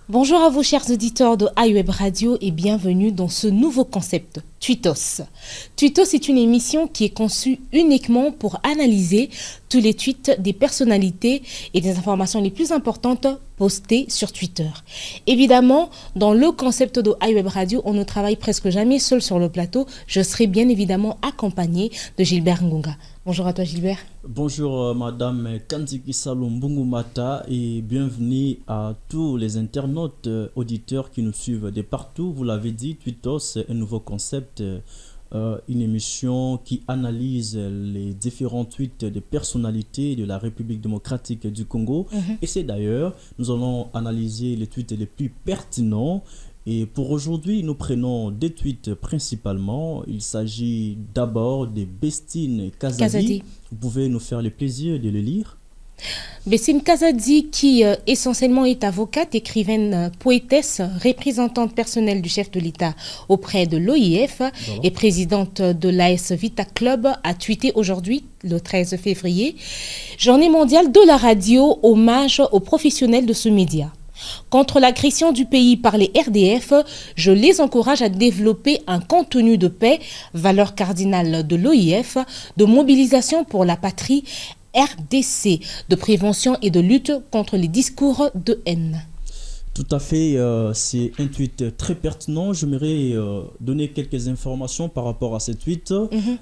Bonjour à vous chers auditeurs de iWeb Radio et bienvenue dans ce nouveau concept, Tweetos. Tweetos est une émission qui est conçue uniquement pour analyser tous les tweets des personnalités et des informations les plus importantes postées sur Twitter. Évidemment, dans le concept de iWeb Radio, on ne travaille presque jamais seul sur le plateau. Je serai bien évidemment accompagné de Gilbert Ngunga. Bonjour à toi Gilbert. Bonjour Madame Kanziki Mata et bienvenue à tous les internautes auditeurs qui nous suivent de partout. Vous l'avez dit, Tweetos, c'est un nouveau concept, une émission qui analyse les différents tweets des personnalités de la République démocratique du Congo. Et c'est d'ailleurs, nous allons analyser les tweets les plus pertinents. Et pour aujourd'hui, nous prenons des tweets principalement. Il s'agit d'abord de Bestine Kazadi. Vous pouvez nous faire le plaisir de le lire. Bestine Kazadi, qui essentiellement est avocate, écrivaine, poétesse, représentante personnelle du chef de l'État auprès de l'OIF et présidente de l'AS Vita Club, a tweeté aujourd'hui, le 13 février, Journée mondiale de la radio, hommage aux professionnels de ce média. Contre l'agression du pays par les RDF, je les encourage à développer un contenu de paix, valeur cardinale de l'OIF, de mobilisation pour la patrie, RDC, de prévention et de lutte contre les discours de haine. Tout à fait, c'est un tweet très pertinent. J'aimerais donner quelques informations par rapport à ce tweet.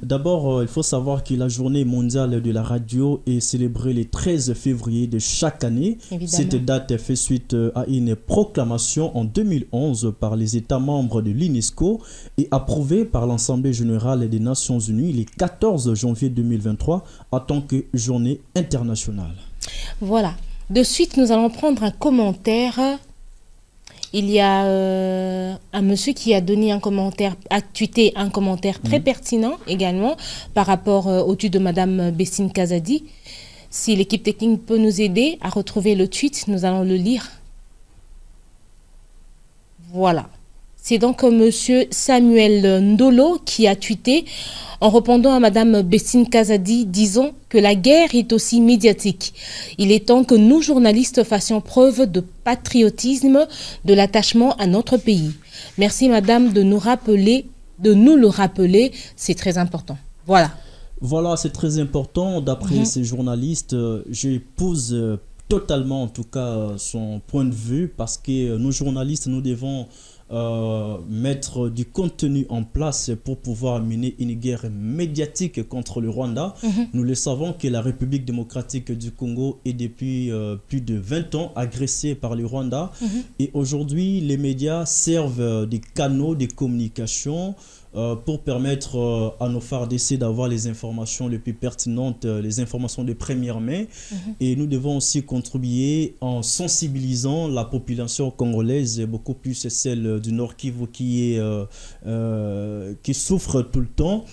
D'abord, il faut savoir que la journée mondiale de la radio est célébrée le 13 février de chaque année. Évidemment. Cette date fait suite à une proclamation en 2011 par les États membres de l'UNESCO et approuvée par l'Assemblée générale des Nations Unies le 14 janvier 2023 en tant que journée internationale. Voilà. De suite, nous allons prendre un commentaire. Il y a un monsieur qui a donné un commentaire, a tweeté un commentaire très pertinent également par rapport au tweet de Madame Bestine Kazadi. Si l'équipe technique peut nous aider à retrouver le tweet, nous allons le lire. Voilà. C'est donc monsieur Samuel Ndolo qui a tweeté en répondant à Madame Bestine Kazadi, disons que la guerre est aussi médiatique. Il est temps que nous, journalistes, fassions preuve de patriotisme, de l'attachement à notre pays. Merci Madame de nous le rappeler, c'est très important. Voilà. Voilà, c'est très important. D'après ces journalistes, j'épouse totalement en tout cas son point de vue parce que nous, journalistes, nous devons mettre du contenu en place pour pouvoir mener une guerre médiatique contre le Rwanda. Nous le savons que la République démocratique du Congo est depuis plus de 20 ans agressée par le Rwanda. Et aujourd'hui, les médias servent des canaux de communication pour permettre à nos FARDC d'avoir les informations les plus pertinentes, les informations de première main. Et nous devons aussi contribuer en sensibilisant la population congolaise, beaucoup plus celle du Nord Kivu qui souffre tout le temps,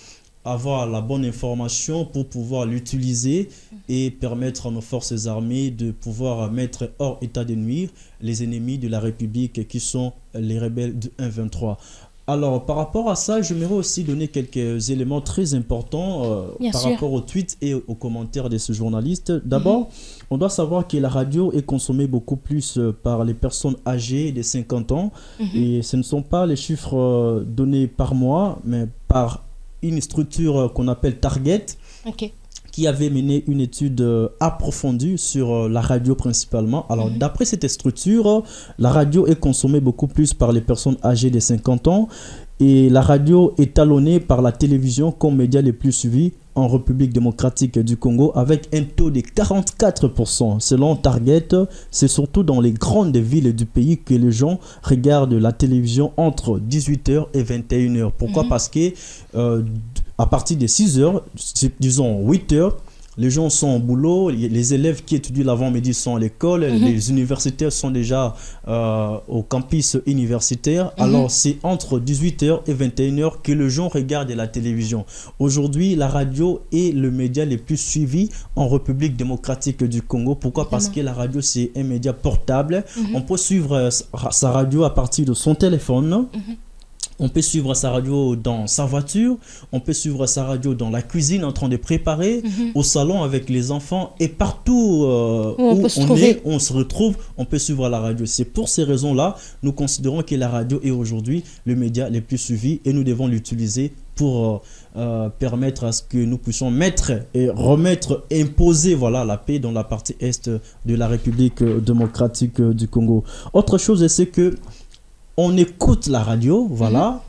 avoir la bonne information pour pouvoir l'utiliser et permettre à nos forces armées de pouvoir mettre hors état de nuire les ennemis de la République qui sont les rebelles du 1-23. Alors, par rapport à ça, j'aimerais aussi donner quelques éléments très importants par rapport aux tweets et aux commentaires de ce journaliste. D'abord, on doit savoir que la radio est consommée beaucoup plus par les personnes âgées de 50 ans. Et ce ne sont pas les chiffres donnés par mois, mais par une structure qu'on appelle Target. Qui avait mené une étude approfondie sur la radio principalement. Alors, d'après cette structure, la radio est consommée beaucoup plus par les personnes âgées de 50 ans et la radio est talonnée par la télévision comme média les plus suivis en République démocratique du Congo avec un taux de 44%. Selon Target, c'est surtout dans les grandes villes du pays que les gens regardent la télévision entre 18h et 21h. Pourquoi? Parce que à partir de 6h, disons 8h, les gens sont au boulot, les élèves qui étudient l'avant-midi sont à l'école, les universitaires sont déjà au campus universitaire. Alors c'est entre 18h et 21h que les gens regardent la télévision. Aujourd'hui, la radio est le média le plus suivi en République démocratique du Congo. Pourquoi? Parce que la radio, c'est un média portable. On peut suivre sa radio à partir de son téléphone. On peut suivre sa radio dans sa voiture, on peut suivre sa radio dans la cuisine en train de préparer, au salon avec les enfants et partout où on se retrouve, on peut suivre la radio. C'est pour ces raisons-là, nous considérons que la radio est aujourd'hui le média le plus suivi et nous devons l'utiliser pour permettre à ce que nous puissions mettre et remettre, imposer voilà, la paix dans la partie est de la République démocratique du Congo. Autre chose, c'est que on écoute la radio, voilà,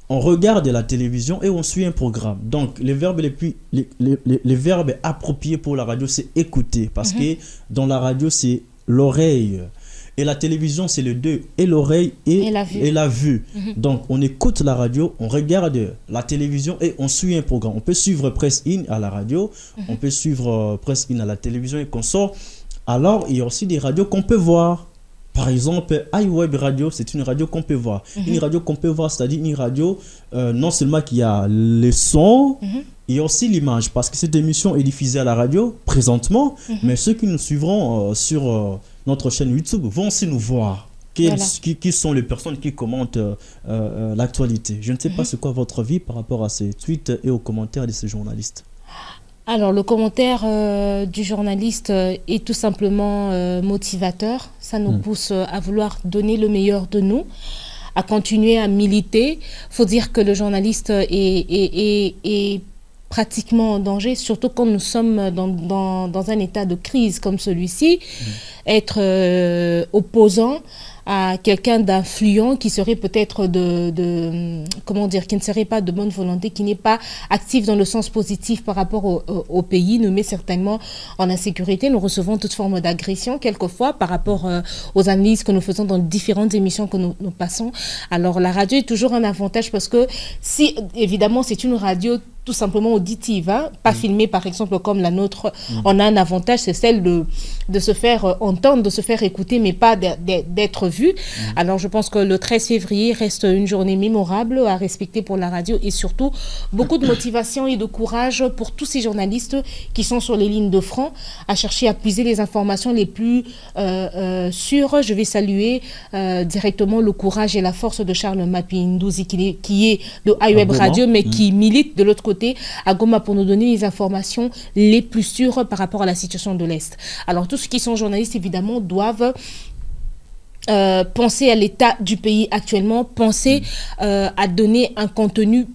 on regarde la télévision et on suit un programme. Donc, les verbes les verbes appropriés pour la radio, c'est écouter. Parce que dans la radio, c'est l'oreille. Et la télévision, c'est le deux, et l'oreille et la vue. Donc, on écoute la radio, on regarde la télévision et on suit un programme. On peut suivre Presse In à la radio, on peut suivre Presse In à la télévision et qu'on sort. Alors, il y a aussi des radios qu'on peut voir. Par exemple, iWeb Radio, c'est une radio qu'on peut voir. Une radio qu'on peut voir, c'est-à-dire une radio, non seulement qu'il y a les sons, il y a aussi l'image. Parce que cette émission est diffusée à la radio présentement, mais ceux qui nous suivront sur notre chaîne YouTube vont aussi nous voir. Qui sont les personnes qui commentent l'actualité. Je ne sais pas c'est quoi votre avis par rapport à ces tweets et aux commentaires de ces journalistes. Alors, le commentaire du journaliste est tout simplement motivateur. Ça nous pousse à vouloir donner le meilleur de nous, à continuer à militer. Il faut dire que le journaliste est pratiquement en danger, surtout quand nous sommes dans un état de crise comme celui-ci. Être opposant à quelqu'un d'influent qui serait peut-être comment dire, qui ne serait pas de bonne volonté, qui n'est pas actif dans le sens positif par rapport au pays, nous met certainement en insécurité. Nous recevons toute forme d'agression quelquefois par rapport aux analyses que nous faisons dans différentes émissions que nous passons. Alors la radio est toujours un avantage parce que si évidemment c'est une radio tout simplement auditive, hein, pas filmée par exemple comme la nôtre, on a un avantage, c'est celle de se faire entendre, de se faire écouter, mais pas d'être vu. Alors je pense que le 13 février reste une journée mémorable à respecter pour la radio et surtout beaucoup de motivation et de courage pour tous ces journalistes qui sont sur les lignes de front à chercher à puiser les informations les plus sûres. Je vais saluer directement le courage et la force de Charles Mapindouzi qui est de iWeb Radio mais qui milite de l'autre côté à Goma pour nous donner les informations les plus sûres par rapport à la situation de l'Est. Alors tous ceux qui sont journalistes évidemment doivent penser à l'état du pays actuellement, penser à donner un contenu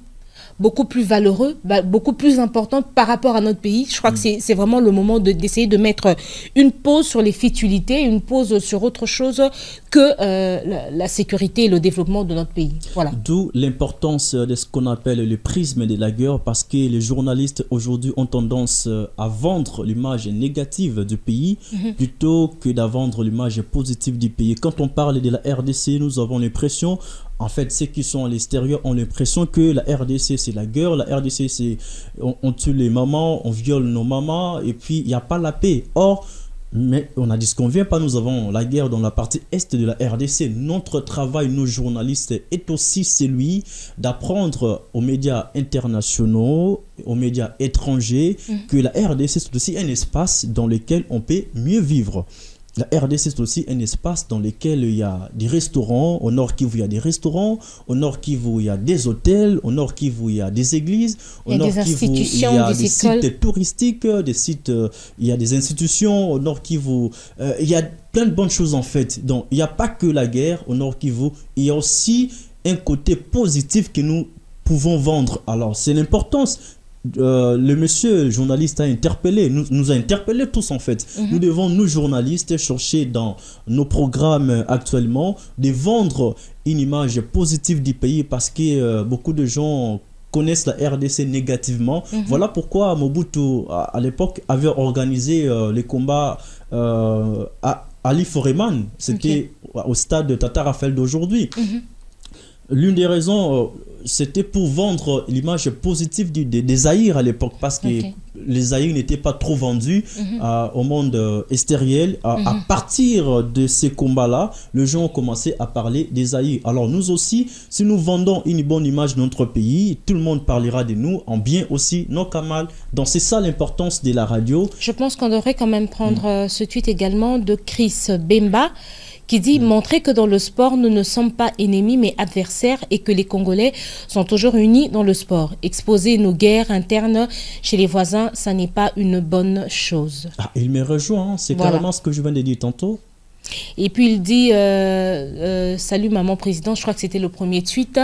beaucoup plus valeureux, beaucoup plus important par rapport à notre pays. Je crois que c'est vraiment le moment d'essayer de mettre une pause sur les futilités, une pause sur autre chose que la sécurité et le développement de notre pays. Voilà. D'où l'importance de ce qu'on appelle le prisme de la guerre, parce que les journalistes aujourd'hui ont tendance à vendre l'image négative du pays plutôt que de vendre l'image positive du pays. Quand on parle de la RDC, nous avons l'impression, en fait, ceux qui sont à l'extérieur ont l'impression que la RDC, c'est la guerre. La RDC, c'est on tue les mamans, on viole nos mamans, et puis il n'y a pas la paix. Or, mais on a dit ce qu'on vient pas, nous avons la guerre dans la partie est de la RDC. Notre travail, nos journalistes, est aussi celui d'apprendre aux médias internationaux, aux médias étrangers, que la RDC, c'est aussi un espace dans lequel on peut mieux vivre. La RDC, c'est aussi un espace dans lequel il y a des restaurants. Au Nord Kivu, il y a des restaurants. Au Nord Kivu, il y a des hôtels. Au Nord Kivu, il y a des églises. Au Nord Kivu, il y a des sites touristiques, il y a des institutions. Au Nord Kivu, il y a plein de bonnes choses en fait. Donc, il n'y a pas que la guerre au Nord Kivu. Il y a aussi un côté positif que nous pouvons vendre. Alors, c'est l'importance. Le monsieur journaliste a interpellé, nous a interpellé tous en fait. Nous devons, nous journalistes, chercher dans nos programmes actuellement de vendre une image positive du pays parce que beaucoup de gens connaissent la RDC négativement. Voilà pourquoi Mobutu à l'époque avait organisé les combats à Ali Foreman. C'était au stade de Tata Raphaël d'aujourd'hui. L'une des raisons, c'était pour vendre l'image positive des Zaïre à l'époque, parce que les Zaïre n'étaient pas trop vendus au monde extérieur. À partir de ces combats-là, les gens ont commencé à parler des Zaïre. Alors nous aussi, si nous vendons une bonne image de notre pays, tout le monde parlera de nous, en bien aussi, non qu'à mal. Donc c'est ça l'importance de la radio. Je pense qu'on devrait quand même prendre ce tweet également de Chris Bemba, qui dit montrer que dans le sport, nous ne sommes pas ennemis mais adversaires et que les Congolais sont toujours unis dans le sport. Exposer nos guerres internes chez les voisins, ça n'est pas une bonne chose. Ah, il me rejoint, hein. C'est carrément ce que je viens de dire tantôt. Et puis il dit salut maman président, je crois que c'était le premier tweet.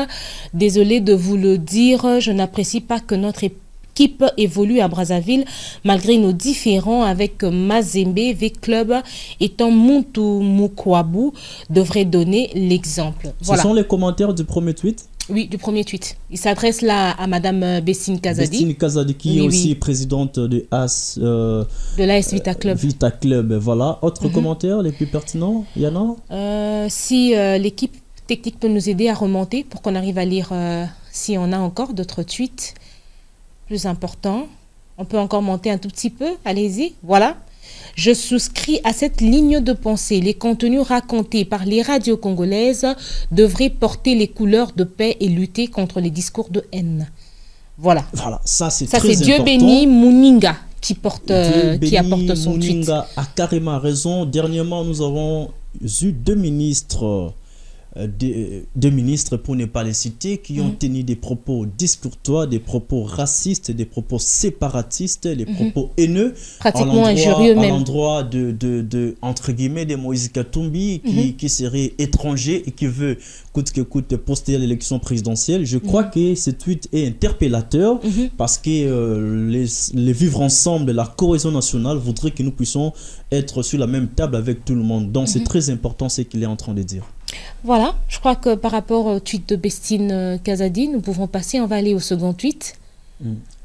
Désolé de vous le dire, je n'apprécie pas que notre équipe évolue à Brazzaville malgré nos différends avec Mazembe, V-Club étant Muntu Mukwabu devrait donner l'exemple. Voilà. Ce sont les commentaires du premier tweet? Oui, du premier tweet. Il s'adresse là à Madame Bessine Kazadi. Bessine Kazadi qui est aussi présidente de l'AS Vita Club. Vita Club, voilà. Autre commentaire, les plus pertinents, il y en a? Si l'équipe technique peut nous aider à remonter pour qu'on arrive à lire si on a encore d'autres tweets plus importants. On peut encore monter un tout petit peu, allez-y, voilà. Je souscris à cette ligne de pensée. Les contenus racontés par les radios congolaises devraient porter les couleurs de paix et lutter contre les discours de haine. Voilà. Voilà, ça c'est très important. Ça c'est Dieu béni Mouninga qui apporte son tweet. Mouninga a carrément raison. Dernièrement, nous avons eu deux ministres pour ne pas les citer, qui ont tenu des propos discourtois, des propos racistes, des propos séparatistes, des propos haineux, pratiquement injurieux même, à l'endroit de entre guillemets de Moïse Katumbi qui serait étranger et qui veut coûte que coûte poster à l'élection présidentielle. Je crois que ce tweet est interpellateur parce que les vivre ensemble, la cohésion nationale voudrait que nous puissions être sur la même table avec tout le monde. Donc c'est très important ce qu'il est en train de dire. Voilà, je crois que par rapport au tweet de Bessine Kazadi, nous pouvons passer, on va aller au second tweet.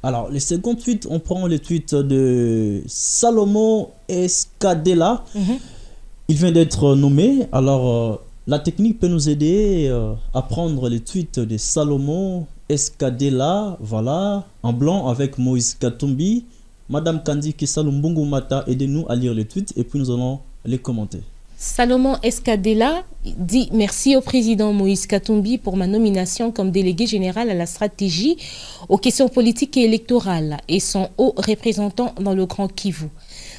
Alors, le second tweet, on prend le tweet de Salomon Escadella. Il vient d'être nommé. Alors, la technique peut nous aider à prendre le tweet de Salomon Escadella, voilà, en blanc avec Moïse Katumbi. Madame Kandi Kisalumbungu Mata, aidez-nous à lire le tweet et puis nous allons les commenter. Salomon Escadella dit « Merci au président Moïse Katumbi pour ma nomination comme délégué général à la stratégie aux questions politiques et électorales et son haut représentant dans le Grand Kivu.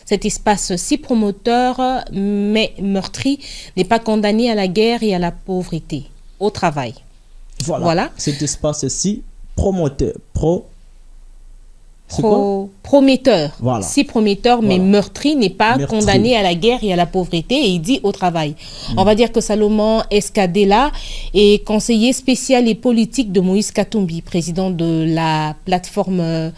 Cet espace si promoteur mais meurtri n'est pas condamné à la guerre et à la pauvreté. Au travail. » Voilà. Cet espace si promoteur. Prometteur, voilà. Si prometteur, mais meurtri n'est pas condamné à la guerre et à la pauvreté, et il dit au travail. On va dire que Salomon Escadella est conseiller spécial et politique de Moïse Katumbi, président de la plateforme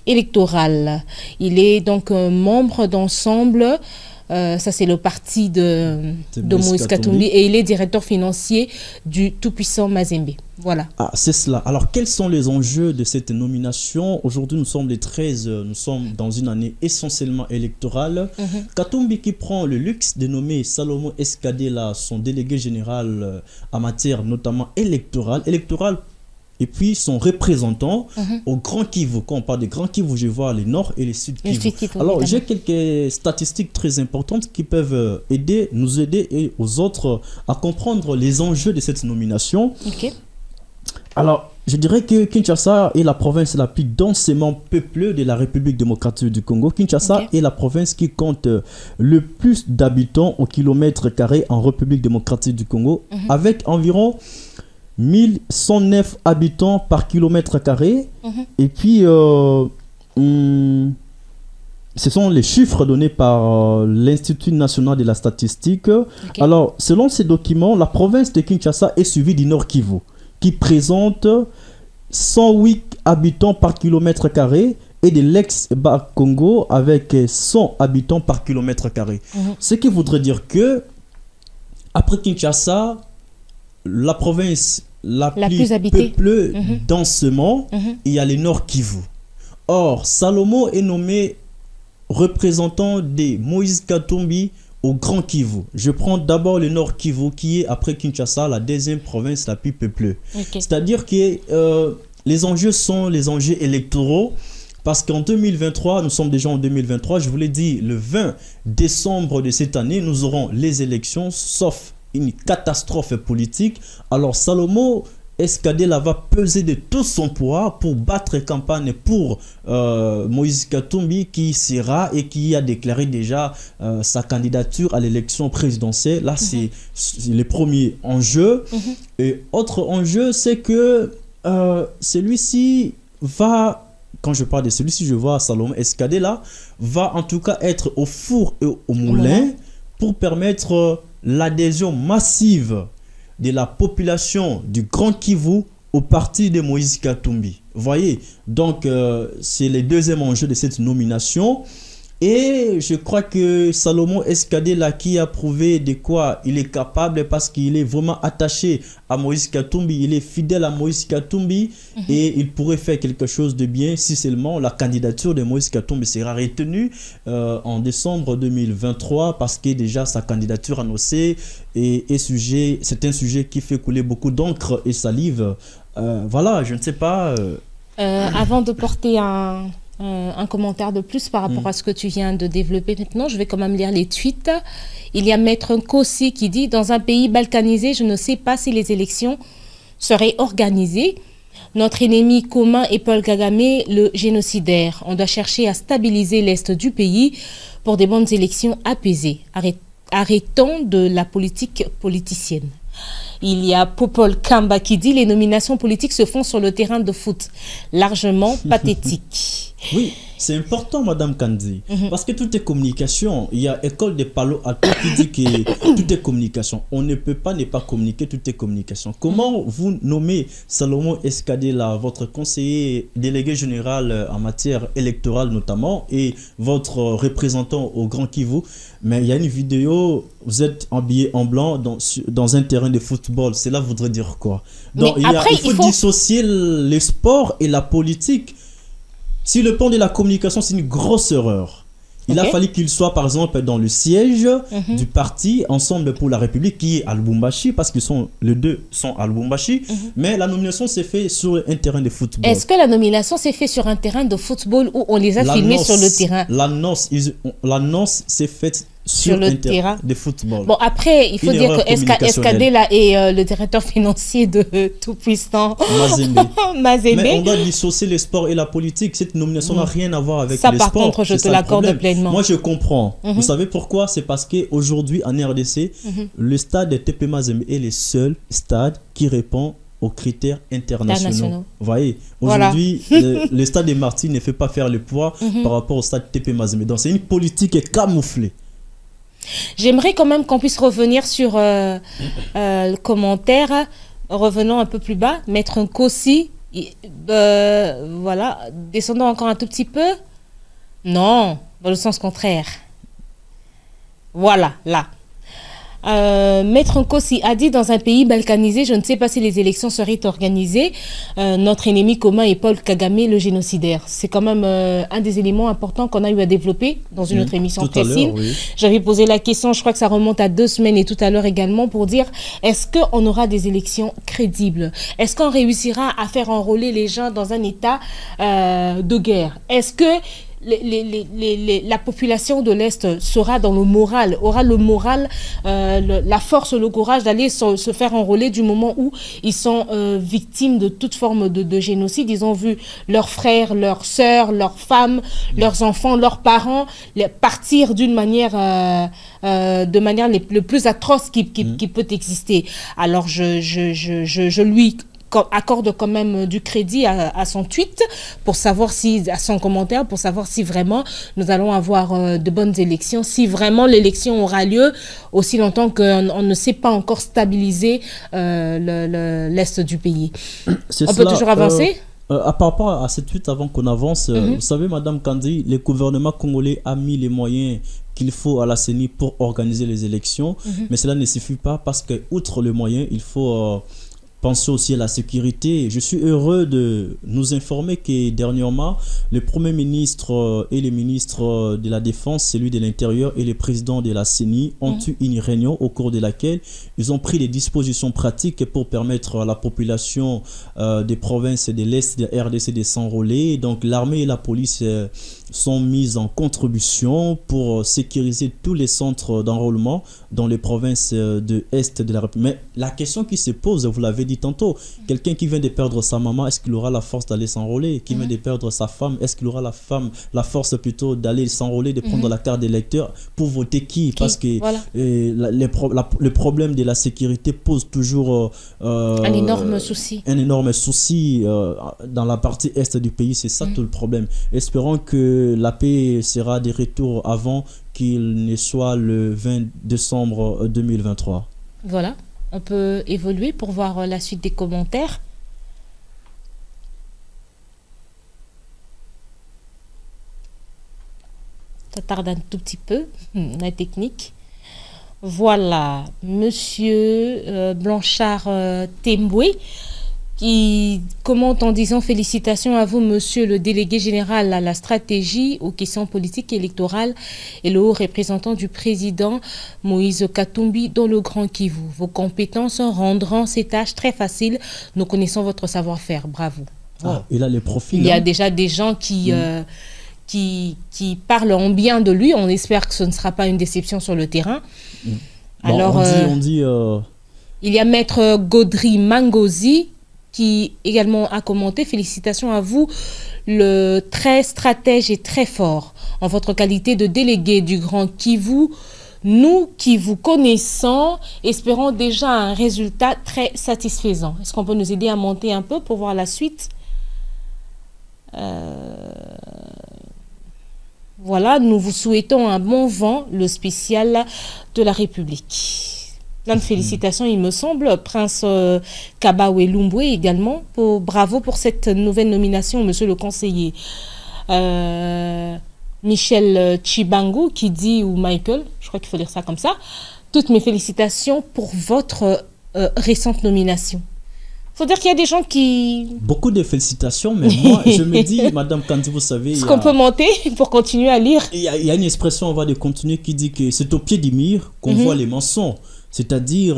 électorale. Il est donc membre d'ensemble. Ça, c'est le parti de Moïse Katumbi et il est directeur financier du tout-puissant Mazembe. Voilà. Ah, c'est cela. Alors, quels sont les enjeux de cette nomination? Aujourd'hui, nous sommes les 13, nous sommes dans une année essentiellement électorale. Katumbi qui prend le luxe de nommer Salomon Escadella, son délégué général en matière notamment électorale. Et puis son représentant au Grand Kivu. Quand on parle de Grand Kivu, je vois les Nord et les Sud Kivu. Alors, j'ai quelques statistiques très importantes qui peuvent nous aider et aux autres à comprendre les enjeux de cette nomination. Alors, je dirais que Kinshasa est la province la plus densément peuplée de la République démocratique du Congo. Kinshasa est la province qui compte le plus d'habitants au kilomètre carré en République démocratique du Congo, avec environ 1109 habitants par kilomètre carré. Et puis, ce sont les chiffres donnés par l'Institut national de la statistique. Alors, selon ces documents, la province de Kinshasa est suivie du Nord Kivu, qui présente 108 habitants par kilomètre carré, et de l'ex-Bas Congo avec 100 habitants par kilomètre carré. Ce qui voudrait dire que, après Kinshasa, la province la plus peuplée densément, il y a le Nord Kivu. Or, Salomon est nommé représentant de Moïse Katumbi au Grand Kivu. Je prends d'abord le Nord Kivu qui est, après Kinshasa, la deuxième province la plus peuplée. C'est-à-dire que les enjeux sont les enjeux électoraux. Parce qu'en 2023, nous sommes déjà en 2023, je vous l'ai dit, le 20 décembre de cette année, nous aurons les élections, sauf une catastrophe politique. Alors Salomon Escadela va peser de tout son poids pour battre campagne pour Moïse Katumbi, qui sera et qui a déclaré déjà sa candidature à l'élection présidentielle. Là, c'est le premier enjeu. Et autre enjeu, c'est que celui-ci va... Quand je parle de celui-ci, je vois Salomon Escadela va en tout cas être au four et au moulin pour permettre l'adhésion massive de la population du Grand Kivu au parti de Moïse Katumbi. Vous voyez, donc c'est le deuxième enjeu de cette nomination. Et je crois que Salomon Escadela, qui a prouvé de quoi il est capable, parce qu'il est vraiment attaché à Moïse Katumbi, il est fidèle à Moïse Katumbi, et il pourrait faire quelque chose de bien si seulement la candidature de Moïse Katumbi sera retenue en décembre 2023, parce que déjà sa candidature annoncée c'est un sujet qui fait couler beaucoup d'encre et salive. Voilà, je ne sais pas. Avant de porter un commentaire de plus par rapport à ce que tu viens de développer maintenant, je vais quand même lire les tweets. Il y a Maître Nkossi qui dit: dans un pays balkanisé, je ne sais pas si les élections seraient organisées. Notre ennemi commun est Paul Kagame, le génocidaire. On doit chercher à stabiliser l'Est du pays pour des bonnes élections apaisées. Arrêtons de la politique politicienne. Il y a Popol Kamba qui dit: les nominations politiques se font sur le terrain de foot. Largement pathétique. Oui, c'est important, Madame Kandi, parce que tout est communication. Il y a École de Palo Alto qui dit que tout est communication. On ne peut pas ne pas communiquer, tout est communication. Comment vous nommez Salomon Escadela, votre conseiller délégué général en matière électorale notamment, et votre représentant au Grand Kivu? Mais il y a une vidéo, vous êtes habillé en blanc dans un terrain de football. Cela voudrait dire quoi? Donc, il faut dissocier le sport et la politique. Si le plan de la communication, c'est une grosse erreur. Il a fallu qu'il soit, par exemple, dans le siège du parti Ensemble pour la République, qui est à Lubumbashi, parce que les deux sont à Lubumbashi. Mais la nomination s'est faite sur un terrain de football. Est-ce que la nomination s'est faite sur un terrain de football ou on les a filmés sur le terrain? L'annonce s'est faite sur le terrain de football. Bon, après, il faut dire que Escadela est le directeur financier de tout-puissant Mazembe. Mais on doit dissocier le sport et la politique. Cette nomination n'a rien à voir avec le sport. Ça, par contre, je te l'accorde pleinement. Moi, je comprends. Vous savez pourquoi? C'est parce qu'aujourd'hui, en RDC, le stade de TP Mazembe est le seul stade qui répond aux critères internationaux. Vous voyez, aujourd'hui, le stade de Marty ne fait pas faire le poids par rapport au stade TP Mazembe. Donc, c'est une politique camouflée. J'aimerais quand même qu'on puisse revenir sur le commentaire. Revenons un peu plus bas. Maître Nkossi, voilà, descendons encore un tout petit peu. Non, dans le sens contraire. Voilà, là. Maître Nkossi a dit: dans un pays balkanisé, je ne sais pas si les élections seraient organisées. Notre ennemi commun est Paul Kagame, le génocidaire. C'est quand même un des éléments importants qu'on a eu à développer dans une autre émission précise. Oui. J'avais posé la question, je crois que ça remonte à 2 semaines et tout à l'heure également, pour dire: est-ce qu'on aura des élections crédibles? Est-ce qu'on réussira à faire enrôler les gens dans un état de guerre? Est-ce que la population de l'Est sera dans le moral, aura le moral, la force, le courage d'aller se faire enrôler du moment où ils sont victimes de toute forme de génocide? Ils ont vu leurs frères, leurs sœurs, leurs femmes, leurs enfants, leurs parents partir d'une manière, de manière le plus atroce qui peut exister. Alors je lui accorde quand même du crédit à son tweet, pour savoir si, à son commentaire, pour savoir si vraiment nous allons avoir de bonnes élections, si vraiment l'élection aura lieu, aussi longtemps qu'on ne sait pas encore stabiliser l'Est du pays. On peut toujours avancer? Par rapport à cette tweet, avant qu'on avance, vous savez, Madame Kandi, le gouvernement congolais a mis les moyens qu'il faut à la CENI pour organiser les élections, mais cela ne suffit pas, parce que, outre les moyens, il faut penser aussi à la sécurité. Je suis heureux de nous informer que dernièrement, le Premier ministre et les ministres de la Défense, celui de l'Intérieur et le président de la CENI ont eu une réunion au cours de laquelle ils ont pris des dispositions pratiques pour permettre à la population des provinces de l'Est de la RDC de s'enrôler. Donc l'armée et la police sont mises en contribution pour sécuriser tous les centres d'enrôlement dans les provinces de l'Est de la République. Mais la question qui se pose, vous l'avez dit tantôt, quelqu'un qui vient de perdre sa maman, est-ce qu'il aura la force d'aller s'enrôler? Qui vient de perdre sa femme, est-ce qu'il aura la force plutôt d'aller s'enrôler, de prendre la carte d'électeur pour voter qui? Parce que voilà. Le problème de la sécurité pose toujours un énorme souci. Un énorme souci dans la partie est du pays, c'est ça tout le problème. Espérons que la paix sera de retour avant qu'il ne soit le 20 décembre 2023. Voilà, on peut évoluer pour voir la suite des commentaires. Ça tarde un tout petit peu, la technique. Voilà, Monsieur Blanchard Temboué qui commente en disant: félicitations à vous, monsieur le délégué général à la stratégie, aux questions politiques et électorales et le haut représentant du président Moïse Katumbi dans le Grand Kivu. Vos compétences rendront ces tâches très faciles. Nous connaissons votre savoir-faire. Bravo. Ah, il a les profils. Il y a déjà des gens qui parlent en bien de lui. On espère que ce ne sera pas une déception sur le terrain. Bon, alors, il y a Maître Gaudry Mangozi qui également a commenté: félicitations à vous, le très stratège et très fort. En votre qualité de délégué du Grand Kivu, nous qui vous connaissons, espérons déjà un résultat très satisfaisant. Est-ce qu'on peut nous aider à monter un peu pour voir la suite? Voilà, nous vous souhaitons un bon vent, le spécial de la République. Plein de félicitations, il me semble. Prince Kabawe Lumbwe également. Bravo pour cette nouvelle nomination, monsieur le conseiller. Michel Chibangu qui dit, ou Michael, je crois qu'il faut dire ça comme ça: toutes mes félicitations pour votre récente nomination. Il faut dire qu'il y a des gens qui... Beaucoup de félicitations, mais moi, je me dis, Madame Kandi, vous savez... Est-ce qu'on peut monter pour continuer à lire? Il y a une expression, on va de continuer, qui dit que c'est au pied du mur qu'on voit les mensonges. C'est-à-dire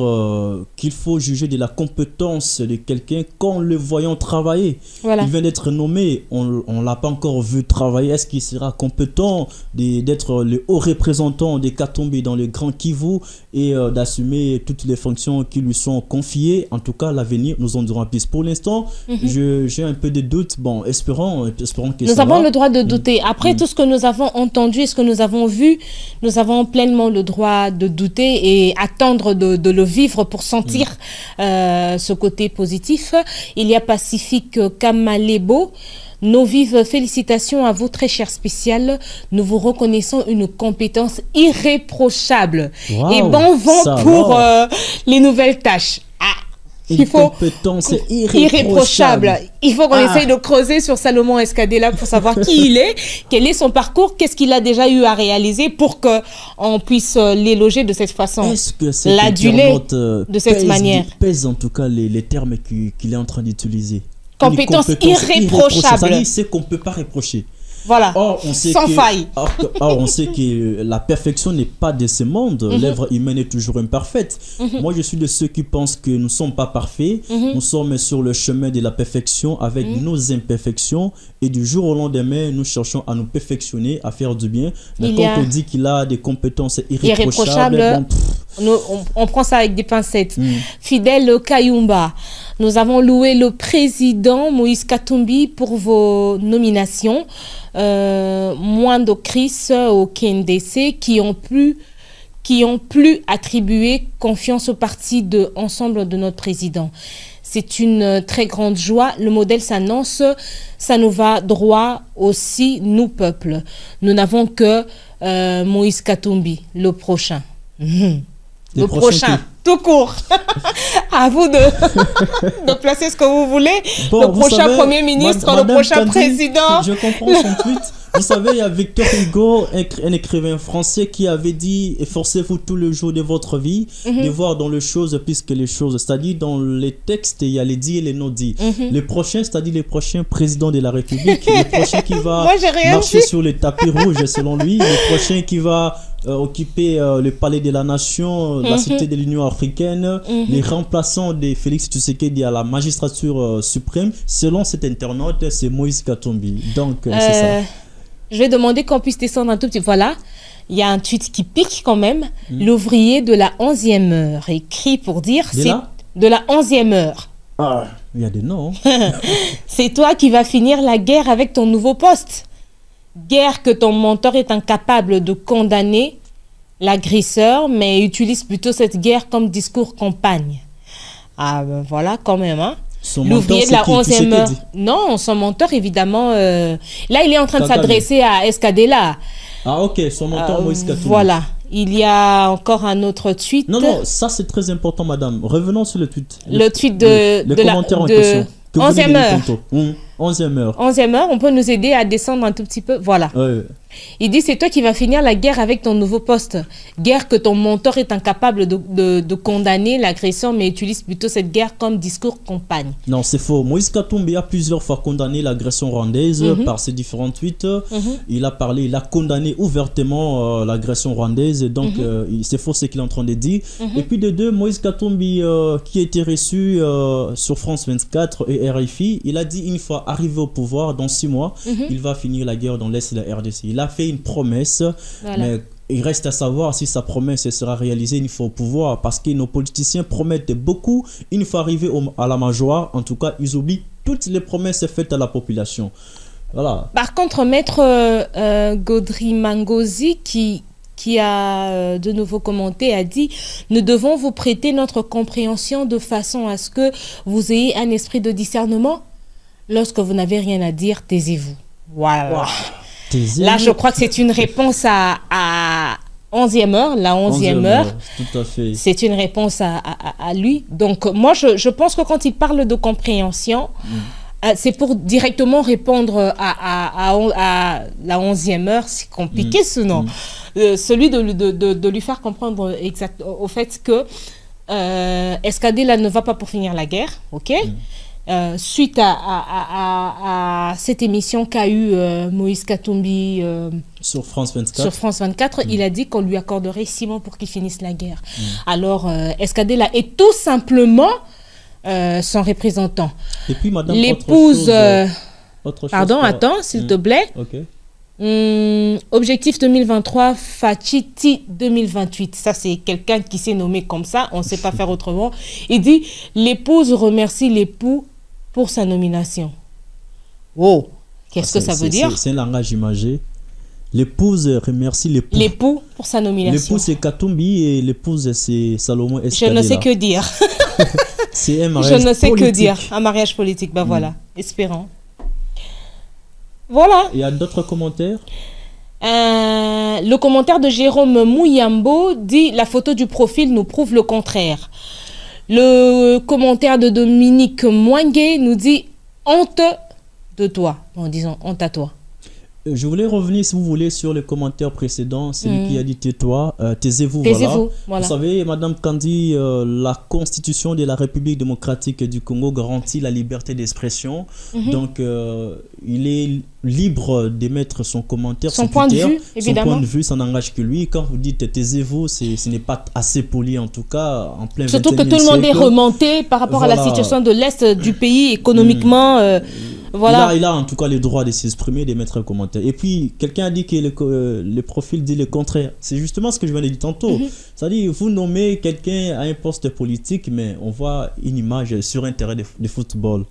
qu'il faut juger de la compétence de quelqu'un qu'en le voyant travailler. Voilà. Il vient d'être nommé, on ne l'a pas encore vu travailler. Est-ce qu'il sera compétent d'être le haut représentant des Katumbi dans le Grand Kivu et d'assumer toutes les fonctions qui lui sont confiées? En tout cas, l'avenir nous en dira plus. Pour l'instant, j'ai un peu de doute. Bon, espérons que nous avons le droit de douter. Après tout ce que nous avons entendu et ce que nous avons vu, nous avons pleinement le droit de douter et attendre de le vivre pour sentir ce côté positif. Il y a Pacifique Kamalebo: nos vives félicitations à vous, très cher spécial. Nous vous reconnaissons une compétence irréprochable. Wow, et bon vent pour les nouvelles tâches. Une compétence irréprochable. Il faut qu'on essaye de creuser sur Salomon Escadela pour savoir qui il est, quel est son parcours, qu'est-ce qu'il a déjà eu à réaliser pour qu'on puisse l'éloger de cette façon. Est-ce que c'est l'aduler de cette manière? Pèse en tout cas les termes qu'il est en train d'utiliser. Compétence irréprochable. C'est qu'on ne peut pas reprocher. Voilà, sans faille. Or, on sait que la perfection n'est pas de ce monde. L'œuvre humaine est toujours imparfaite. Moi, je suis de ceux qui pensent que nous ne sommes pas parfaits. Nous sommes sur le chemin de la perfection avec nos imperfections. Et du jour au lendemain, nous cherchons à nous perfectionner, à faire du bien. Mais quand on dit qu'il a des compétences irréprochables, on prend ça avec des pincettes. Fidèle Kayumba: nous avons loué le président Moïse Katumbi pour vos nominations. Moindo Chris au KNDC qui ont pu attribuer confiance au parti de ensemble de notre président. C'est une très grande joie. Le modèle s'annonce. Ça nous va droit aussi, nous, peuple. Nous n'avons que Moïse Katumbi, le prochain. Le prochain, tout court. À vous de placer ce que vous voulez. Bon, le prochain Premier ministre, le prochain président. Je comprends son tweet. Vous savez, il y a Victor Hugo, un écrivain français, qui avait dit: efforcez-vous tout le jour de votre vie de voir dans les choses plus que les choses. C'est-à-dire, dans les textes, il y a les dits et les non-dits. Le prochain, c'est-à-dire le prochain président de la République, le prochain qui va marcher sur le tapis rouge, selon lui, le prochain qui va occuper le palais de la nation, la cité de l'Union africaine, les remplaçants de Félix Tshisekedi à la magistrature suprême, selon cet internaute, c'est Moïse Katumbi. Donc, c'est ça. Je vais demander qu'on puisse descendre un tout petit peu. Voilà. Il y a un tweet qui pique quand même. L'ouvrier de la 11e heure écrit pour dire c'est de la 11e heure. Ah, il y a des noms. C'est toi qui vas finir la guerre avec ton nouveau poste. Guerre que ton mentor est incapable de condamner l'agresseur, mais utilise plutôt cette guerre comme discours campagne. Ah ben voilà quand même, hein. L'ouvrier de la 11e heure. Non, son mentor évidemment. Là, il est en train de s'adresser à Escadela. Ah ok, son mentor Moïse Katumbi. Voilà. Il y a encore un autre tweet. Non, non, ça c'est très important, madame. Revenons sur le tweet. Le tweet de commentaires en question. 11e heure. 11e heure. 11e heure, on peut nous aider à descendre un tout petit peu. Voilà. Ouais. Il dit, c'est toi qui vas finir la guerre avec ton nouveau poste. Guerre que ton mentor est incapable de condamner l'agresseur, mais utilise plutôt cette guerre comme discours campagne. Non, c'est faux. Moïse Katumbi a plusieurs fois condamné l'agression rwandaise par ses différents tweets. Il a condamné ouvertement l'agression rwandaise. Donc, c'est faux ce qu'il est en train de dire. Et puis de deux, Moïse Katumbi, qui a été reçu sur France 24 et RFI, il a dit une fois arrivé au pouvoir, dans 6 mois, il va finir la guerre dans l'Est de la RDC. Il a fait une promesse, mais il reste à savoir si sa promesse sera réalisée une fois au pouvoir, parce que nos politiciens promettent beaucoup. Une fois arrivés à la majorité, en tout cas, ils oublient toutes les promesses faites à la population. Voilà. Par contre, Maître Gaudry Mangozi, qui a de nouveau commenté, a dit « Nous devons vous prêter notre compréhension de façon à ce que vous ayez un esprit de discernement. Lorsque vous n'avez rien à dire, taisez-vous. » Voilà. Wow. Là, je crois que c'est une réponse à 11e heure, la 11e heure. Tout à fait. C'est une réponse à lui. Donc, moi, je pense que quand il parle de compréhension, c'est pour directement répondre à la 11e heure. C'est compliqué ce nom. Celui de lui faire comprendre au fait que Escadela ne va pas pour finir la guerre, ok? Suite à cette émission qu'a eu Moïse Katumbi sur France 24, il a dit qu'on lui accorderait 6 mois pour qu'il finisse la guerre. Alors, Escadela est tout simplement son représentant. Et puis, madame, l'épouse... Pardon, attends, s'il te plaît. Objectif 2023, Fachiti 2028. Ça, c'est quelqu'un qui s'est nommé comme ça. On ne sait pas faire autrement. Il dit, l'épouse remercie l'époux pour sa nomination. Wow. Qu'est-ce que ça veut dire? C'est un langage imagé. L'épouse remercie l'époux. L'époux pour sa nomination. L'époux, c'est Katumbi et l'épouse, c'est Salomon Escadela. Je ne sais que dire. C'est un mariage politique. Je ne sais que dire. Un mariage politique. Ben voilà. Espérons. Voilà. Il y a d'autres commentaires? Le commentaire de Jérôme Mouyambo dit « La photo du profil nous prouve le contraire ». Le commentaire de Dominique Mouangué nous dit « Honte de toi ». En disant « Honte à toi ». Je voulais revenir, si vous voulez, sur les commentaires précédents. Celui qui a dit tais-toi, taisez-vous, voilà. Vous savez, Madame Kandi, la Constitution de la République démocratique du Congo garantit la liberté d'expression. Donc, il est libre d'émettre son commentaire, son point de vue, évidemment. Son point de vue, ça n'engage que lui. Quand vous dites taisez-vous, ce n'est pas assez poli, en tout cas, en plein 21e siècle. Surtout que tout le monde est remonté par rapport à la situation de l'Est du pays, économiquement. Voilà. Il a en tout cas le droit de s'exprimer, de mettre un commentaire. Et puis, quelqu'un a dit que le profil dit le contraire. C'est justement ce que je viens de dire tantôt. C'est-à-dire, vous nommez quelqu'un à un poste politique, mais on voit une image sur un terrain de football.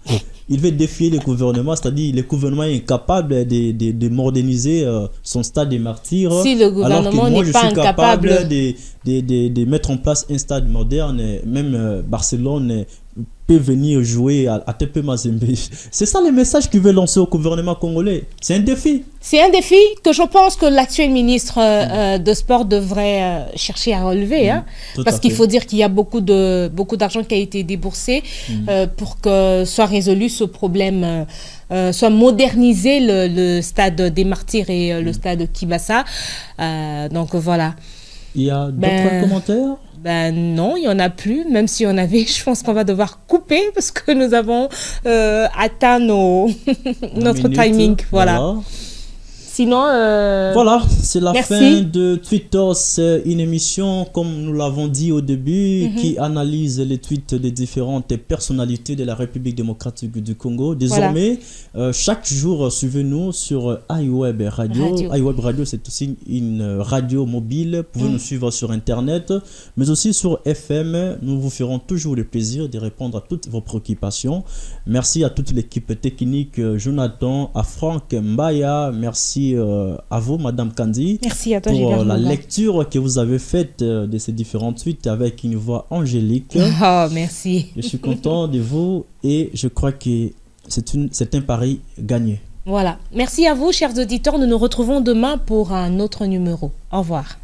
Il veut défier le gouvernement, c'est-à-dire le gouvernement est incapable de moderniser son stade des martyrs. Si le gouvernement n'est pas incapable de mettre en place un stade moderne, même Barcelone peut venir jouer à TP Mazembe. C'est ça le message qu'il veut lancer au gouvernement congolais. C'est un défi. C'est un défi que je pense que l'actuel ministre de Sport devrait chercher à relever. Parce qu'il faut dire qu'il y a beaucoup d'argent qui a été déboursé pour que soit résolu ce problème, soit modernisé le stade des Martyrs et le stade Kibasa. Donc voilà. Il y a d'autres commentaires? Ben non, il n'y en a plus. Même si on avait, je pense qu'on va devoir couper parce que nous avons atteint notre timing. Voilà. Sinon, voilà, c'est la merci. fin de Tweetos, une émission, comme nous l'avons dit au début, qui analyse les tweets des différentes personnalités de la République démocratique du Congo. Désormais, chaque jour, suivez-nous sur iWeb Radio. iWeb Radio, c'est aussi une radio mobile. Vous pouvez nous suivre sur Internet, mais aussi sur FM. Nous vous ferons toujours le plaisir de répondre à toutes vos préoccupations. Merci à toute l'équipe technique, Jonathan, à Franck Mbaya, merci à vous, Madame Kandi. Merci à toi, pour la lecture que vous avez faite de ces différentes tweets avec une voix angélique. Oh, merci. Je suis content de vous et je crois que c'est un pari gagné. Voilà. Merci à vous, chers auditeurs. Nous nous retrouvons demain pour un autre numéro. Au revoir.